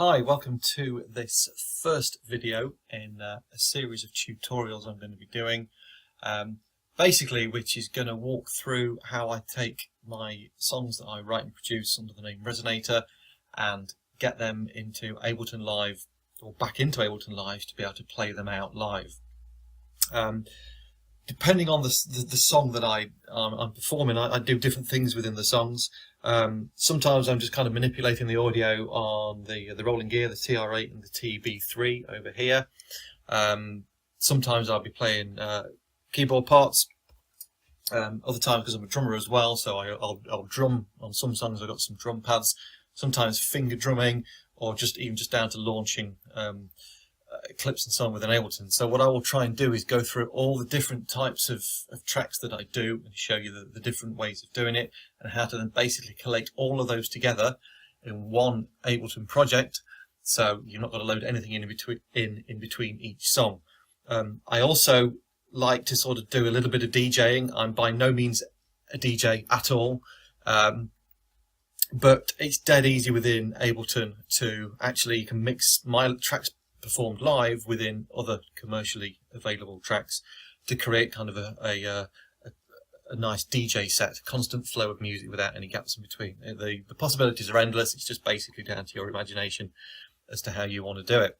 Hi, welcome to this first video in a series of tutorials I'm going to be doing, basically which is going to walk through how I take my songs that I write and produce under the name Rezzonator and get them into Ableton Live, or back into Ableton Live, to be able to play them out live. Depending on the song that I'm performing, I do different things within the songs. Sometimes I'm just kind of manipulating the audio on the Roland gear, the TR-8 and the TB-3 over here. Sometimes I'll be playing keyboard parts. Other times, because I'm a drummer as well, so I'll drum on some songs. I've got some drum pads. Sometimes finger drumming, or even just down to launching clips and so on with an Ableton. So what I will try and do is go through all the different types of tracks that I do and show you the different ways of doing it and how to then basically collate all of those together in one Ableton project, so you're not going to load anything in between each song. I also like to sort of do a little bit of DJing. I'm by no means a DJ at all, but it's dead easy within Ableton to actually, you can mix my tracks performed live within other commercially available tracks to create kind of a nice DJ set, constant flow of music without any gaps in between. The possibilities are endless. It's just basically down to your imagination as to how you want to do it.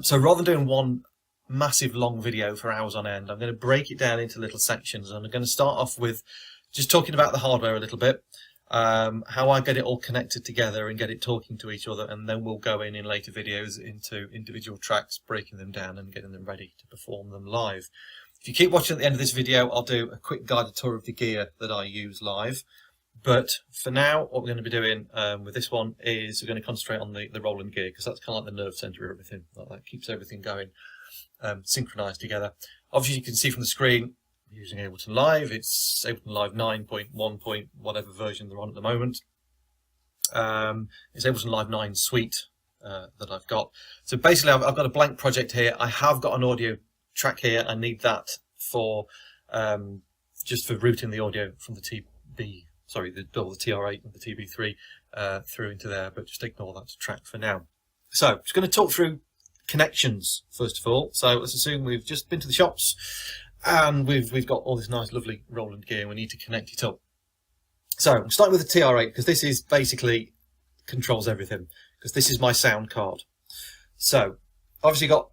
So rather than doing one massive long video for hours on end, I'm going to break it down into little sections, and I'm going to start off with just talking about the hardware a little bit, how I get it all connected together and get it talking to each other, and then we'll go in later videos into individual tracks, breaking them down and getting them ready to perform them live. If you keep watching at the end of this video, I'll do a quick guided tour of the gear that I use live. But for now, what we're going to be doing with this one is we're going to concentrate on the Roland gear, because that's kind of like the nerve centre of everything. That keeps everything going synchronised together. Obviously, you can see from the screen, using Ableton Live. It's Ableton Live 9.1. Whatever version they're on at the moment. It's Ableton Live 9 Suite that I've got. So basically, I've got a blank project here. I have got an audio track here. I need that for just for routing the audio from the TR-8 and the TB-3 through into there. But just ignore that track for now. So I'm just going to talk through connections first of all. So let's assume we've just been to the shops. And we've got all this nice lovely Roland gear, and we need to connect it up. So I'm starting with the TR-8, because this is basically controls everything, because this is my sound card. So obviously got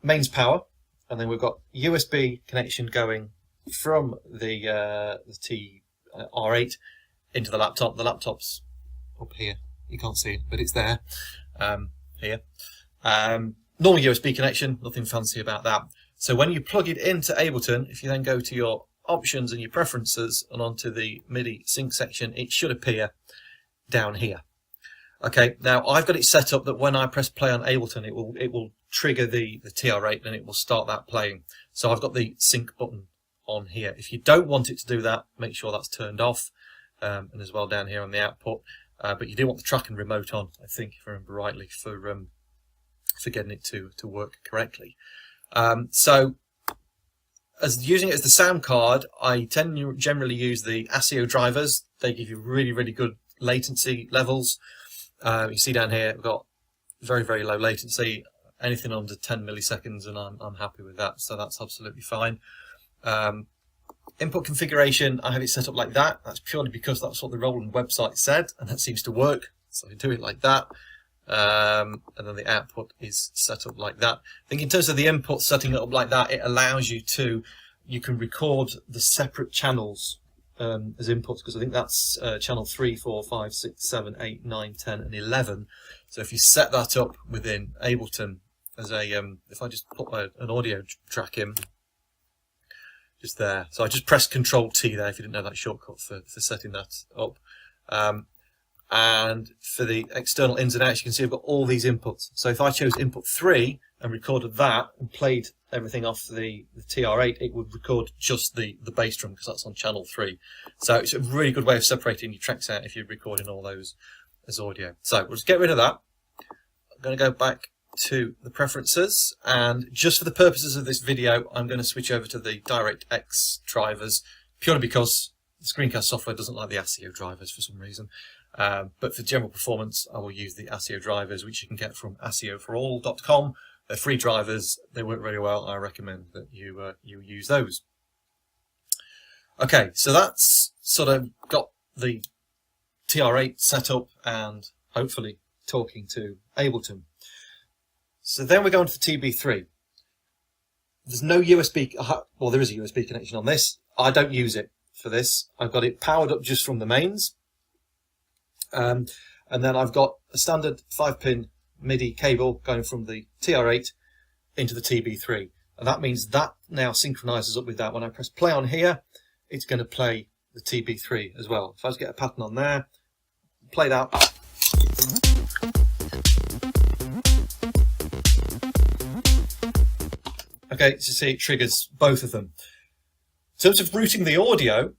mains power, and then we've got USB connection going from the TR-8 into the laptop. The laptop's up here, you can't see it, but it's there, here. Normal USB connection, nothing fancy about that. So when you plug it into Ableton, if you then go to your options and your preferences and onto the MIDI sync section, it should appear down here. Okay, now I've got it set up that when I press play on Ableton, it will trigger the TR-8 and it will start that playing. So I've got the sync button on here. If you don't want it to do that, make sure that's turned off, and as well down here on the output. But you do want the track and remote on, I think, if I remember rightly, for getting it to work correctly. So, as using it as the sound card, I tend to generally use the ASIO drivers. They give you really, really good latency levels. You see down here, I've got very, very low latency, anything under 10 milliseconds, and I'm happy with that. So that's absolutely fine. Input configuration, I have it set up like that. That's purely because that's what the Roland website said, and that seems to work. So I do it like that. And then the output is set up like that. I think in terms of the input, setting it up like that, it allows you can record the separate channels as inputs, because I think that's channel 3, 4, 5, 6, 7, 8, 9, 10 and 11. So if you set that up within Ableton as a, if I just put an audio track in, just there. So I just pressed Control T there if you didn't know that shortcut for setting that up. And for the external ins and outs, you can see I've got all these inputs. So if I chose input 3 and recorded that and played everything off the TR-8, it would record just the bass drum, because that's on channel 3. So it's a really good way of separating your tracks out if you're recording all those as audio. So we'll just get rid of that. I'm going to go back to the preferences, and just for the purposes of this video, I'm going to switch over to the DirectX drivers, purely because the screencast software doesn't like the ASIO drivers for some reason. But for general performance, I will use the ASIO drivers, which you can get from asioforall.com. They're free drivers. They work really well. I recommend that you use those. Okay, so that's sort of got the TR-8 set up and hopefully talking to Ableton. So then we go into the TB-3. There's no USB, well, there is a USB connection on this. I don't use it for this. I've got it powered up just from the mains. And then I've got a standard 5-pin MIDI cable going from the TR-8 into the TB-3. And that means that now synchronizes up with that. When I press play on here, it's going to play the TB-3 as well. If I just get a pattern on there, play that. Okay, so see, it triggers both of them. In terms of routing the audio,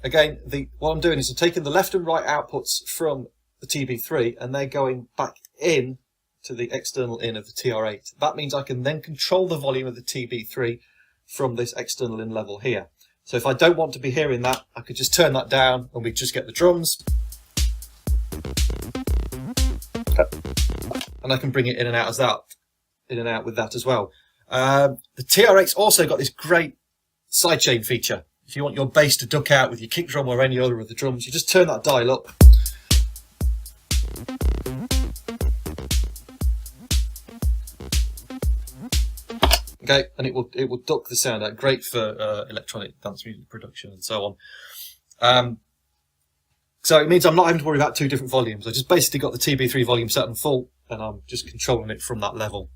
again, what I'm doing is I'm taking the left and right outputs from the TB-3 and they're going back in to the external in of the TR-8. That means I can then control the volume of the TB-3 from this external in level here. So if I don't want to be hearing that, I could just turn that down and we just get the drums. And I can bring it in and out as that, in and out with that as well. The TR-8's also got this great sidechain feature. If you want your bass to duck out with your kick drum or any other of the drums, you just turn that dial up. Okay, and it will duck the sound out. Great for electronic dance music production and so on. So it means I'm not having to worry about two different volumes. I just basically got the TB-3 volume set on full, and I'm just controlling it from that level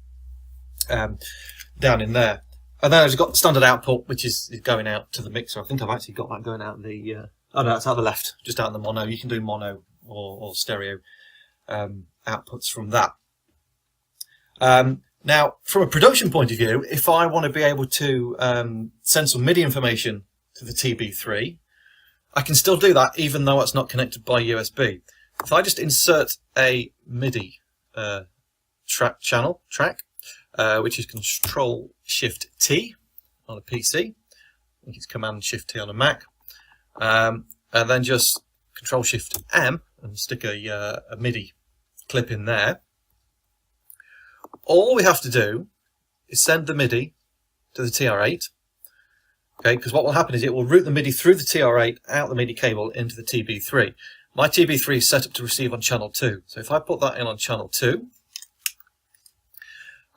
down in there. And then I've got the standard output, which is going out to the mixer. I think I've actually got that going out in the... oh no, it's out the left, just out in the mono. You can do mono or stereo outputs from that. Now, from a production point of view, if I want to be able to send some MIDI information to the TB-3, I can still do that even though it's not connected by USB. If I just insert a MIDI track, which is Control-Shift-T on a PC, I think it's Command-Shift-T on a Mac, and then just Control-Shift-M and stick a MIDI clip in there. All we have to do is send the MIDI to the TR-8, okay, because what will happen is it will route the MIDI through the TR-8, out the MIDI cable into the TB-3. My TB-3 is set up to receive on channel 2, so if I put that in on channel 2,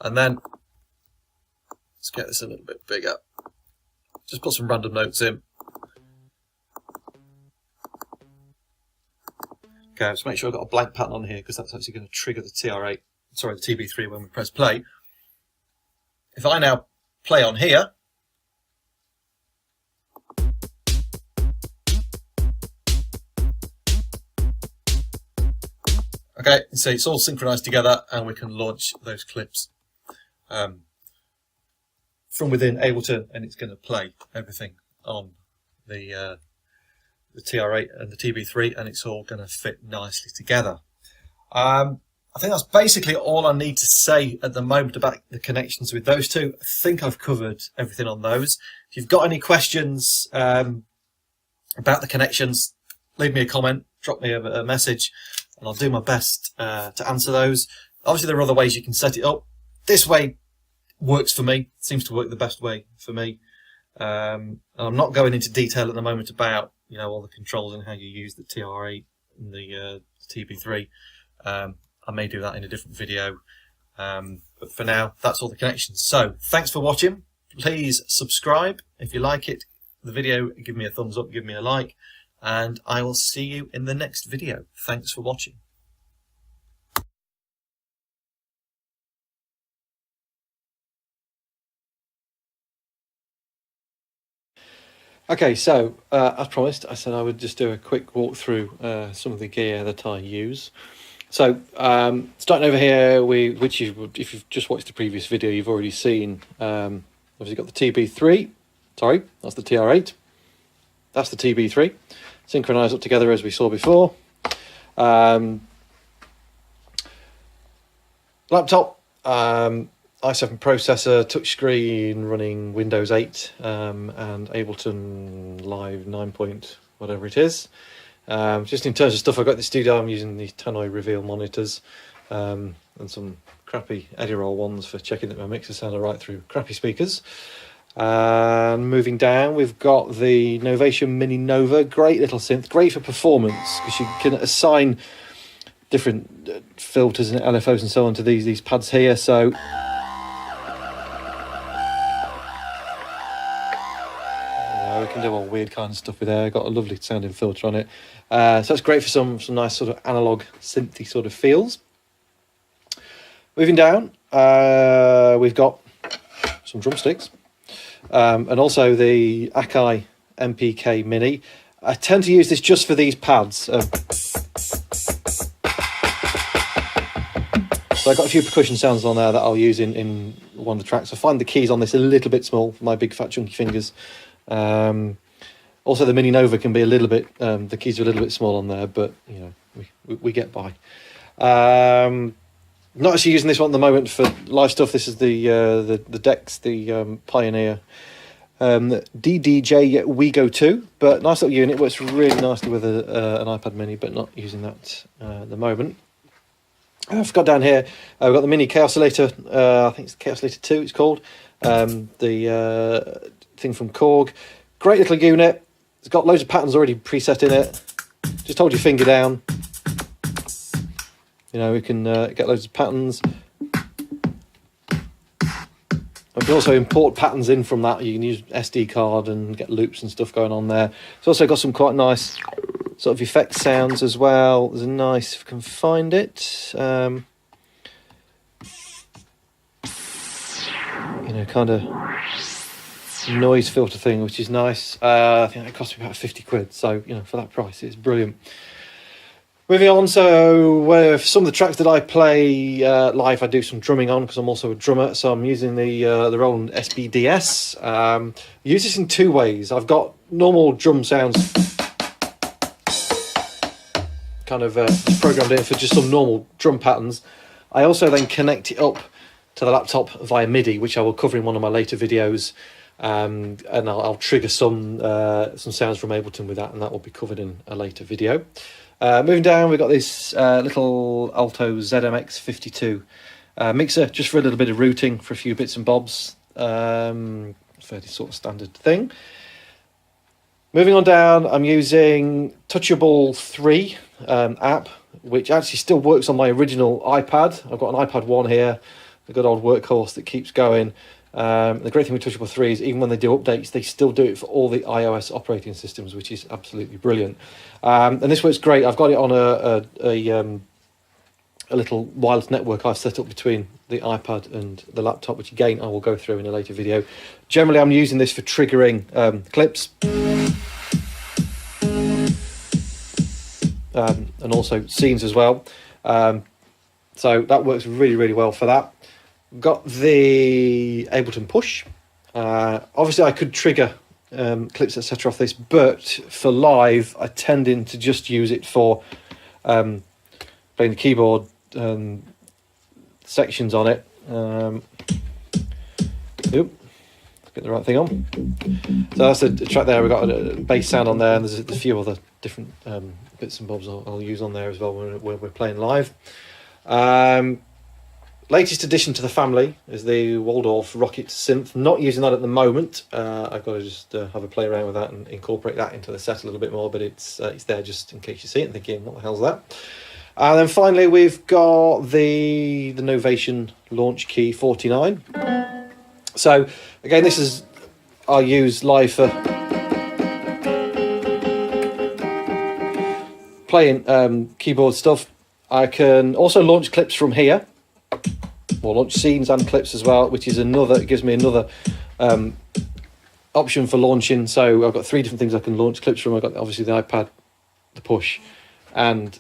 and then, let's get this a little bit bigger, just put some random notes in. Okay, just make sure I've got a blank pattern on here because that's actually going to trigger the TR-8. Sorry, the TB-3 when we press play. If I now play on here, okay, so it's all synchronized together and we can launch those clips from within Ableton, and it's going to play everything on the TR-8 and the TB-3, and it's all going to fit nicely together. I think that's basically all I need to say at the moment about the connections with those two. I think I've covered everything on those. If you've got any questions about the connections, leave me a comment, drop me a message, and I'll do my best to answer those. Obviously, there are other ways you can set it up. This way works for me, seems to work the best way for me. And I'm not going into detail at the moment about all the controls and how you use the TR-8 and the TB-3. I may do that in a different video, but for now, that's all the connections. So, thanks for watching. Please subscribe if you like it. The video, give me a thumbs up, give me a like, and I will see you in the next video. Thanks for watching. Okay, so as promised, I said I would just do a quick walk through some of the gear that I use. So starting over here, if you've just watched the previous video, you've already seen, obviously got the TB-3, sorry, that's the TR-8, that's the TB-3, synchronized up together as we saw before. Laptop, i7 processor, touchscreen, running Windows 8 and Ableton Live 9 point whatever it is. Just in terms of stuff I've got in the studio, I'm using the Tannoy Reveal monitors and some crappy Eddie Roll ones for checking that my mixer sounds alright through crappy speakers. And moving down, we've got the Novation Mini Nova. Great little synth, great for performance because you can assign different filters and LFOs and so on to these pads here. So we can do all weird kind of stuff with there. Got a lovely sounding filter on it, so it's great for some nice sort of analog synthy sort of feels. Moving down, we've got some drumsticks. And also the Akai MPK Mini. I tend to use this just for these pads. So I've got a few percussion sounds on there that I'll use in one of the tracks. I find the keys on this a little bit small for my big fat chunky fingers. Also the Mini Nova can be a little bit, the keys are a little bit small on there, but you know, we get by. Not actually using this one at the moment for live stuff. This is the Dex, the Pioneer DDJ WeGo 2, but nice little unit. Works really nicely with an iPad Mini, but not using that at the moment. I've got down here, we've got the Mini Chaosilator. I think it's the Chaosilator 2 it's called. The thing from Korg. Great little unit. It's got loads of patterns already preset in it. Just hold your finger down. You know, we can get loads of patterns. We can also import patterns in from that. You can use SD card and get loops and stuff going on there. It's also got some quite nice sort of effect sounds as well. There's a nice, if I can find it, you know, kind of noise filter thing, which is nice. I think it cost me about 50 quid. So, you know, for that price, it's brilliant. Moving on, so for some of the tracks that I play live, I do some drumming on because I'm also a drummer. So I'm using the Roland SBDS. I use this in two ways. I've got normal drum sounds kind of programmed in for just some normal drum patterns. I also then connect it up to the laptop via MIDI, which I will cover in one of my later videos. And I'll trigger some sounds from Ableton with that, and that will be covered in a later video. Moving down, we've got this little Alto ZMX52 mixer, just for a little bit of routing for a few bits and bobs. Fairly sort of standard thing. Moving on down, I'm using Touchable 3 app, which actually still works on my original iPad. I've got an iPad 1 here, a good old workhorse that keeps going. The great thing with Touchable 3 is even when they do updates, they still do it for all the iOS operating systems, which is absolutely brilliant. And this works great. I've got it on a little wireless network I've set up between the iPad and the laptop, which again I will go through in a later video. Generally, I'm using this for triggering clips and also scenes as well. So that works really, really well for that. Got the Ableton Push. Obviously I could trigger clips etc off this, but for live I tend to just use it for playing the keyboard sections on it. Let's get the right thing on. So that's a track there. We've got a bass sound on there, and there's a few other different bits and bobs I'll use on there as well when we're playing live. Latest addition to the family is the Waldorf Rocket synth. Not using that at the moment. I've got to just have a play around with that and incorporate that into the set a little bit more, but it's there just in case you see it and thinking, what the hell's that? And then finally we've got the Novation Launch Key 49. So again, this is I'll use live for playing keyboard stuff. I can also launch clips from here, or launch scenes and clips as well, which is it gives me another option for launching. So I've got three different things I can launch clips from. I've got obviously the iPad, the Push, and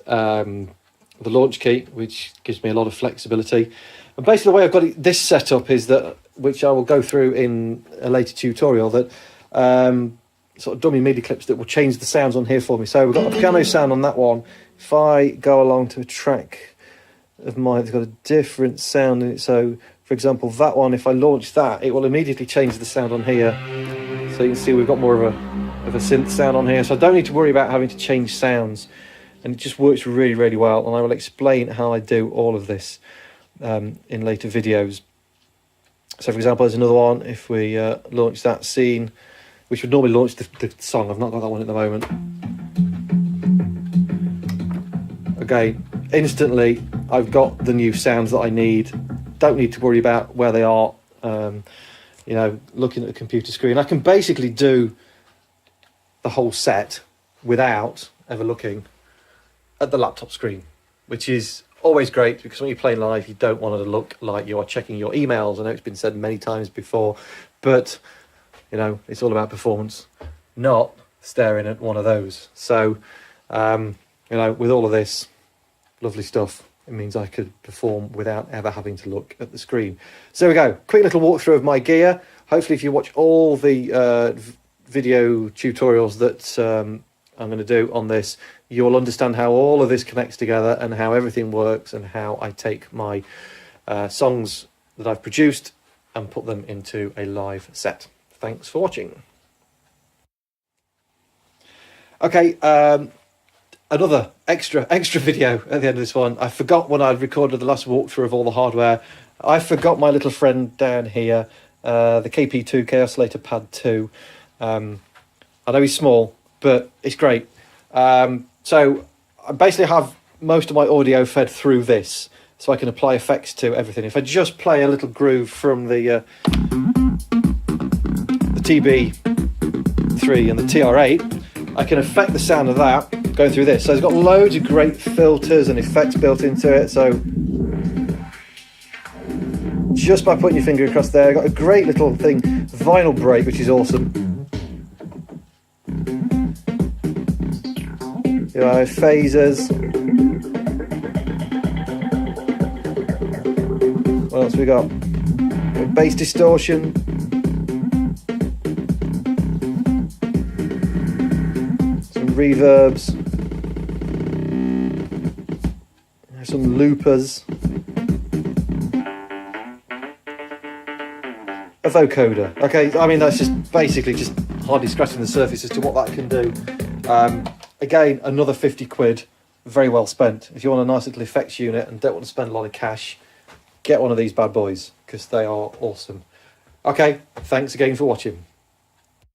the launch key, which gives me a lot of flexibility. And basically the way I've got this set up is that, which I will go through in a later tutorial, that sort of dummy MIDI clips that will change the sounds on here for me. So we've got a piano sound on that one. If I go along to a track of mine that's got a different sound in it, so for example that one, if I launch that, it will immediately change the sound on here. So you can see we've got more of a of a synth sound on here, so I don't need to worry about having to change sounds, and it just works really, really well. And I will explain how I do all of this in later videos. So, for example, there's another one. If we launch that scene, which would normally launch the song, I've not got that one at the moment. Okay, instantly I've got the new sounds that I need. Don't need to worry about where they are. You know, looking at the computer screen, I can basically do the whole set without ever looking at the laptop screen, which is always great, because when you're playing live, you don't want it to look like you are checking your emails. I know it's been said many times before, but you know, it's all about performance, not staring at one of those. So, you know, with all of this lovely stuff, it means I could perform without ever having to look at the screen. So there we go, quick little walkthrough of my gear. Hopefully, if you watch all the video tutorials that I'm going to do on this, you'll understand how all of this connects together and how everything works, and how I take my songs that I've produced and put them into a live set. Thanks for watching. Okay, another extra video at the end of this one. I forgot when I'd recorded the last walkthrough of all the hardware. I forgot my little friend down here, the KP2 Chaosilator Pad 2. I know he's small, but it's great. So I basically have most of my audio fed through this, so I can apply effects to everything. If I just play a little groove from the TB-3 and the TR-8, I can affect the sound of that going through this. So it's got loads of great filters and effects built into it. So just by putting your finger across there, I've got a great little thing, vinyl break, which is awesome. You know, phasers. What else we got? Bass distortion. Some reverbs. Some loopers. A vocoder. Okay, I mean, that's just basically just hardly scratching the surface as to what that can do. Again, another 50 quid, very well spent. If you want a nice little effects unit and don't want to spend a lot of cash, get one of these bad boys, because they are awesome. Okay, thanks again for watching.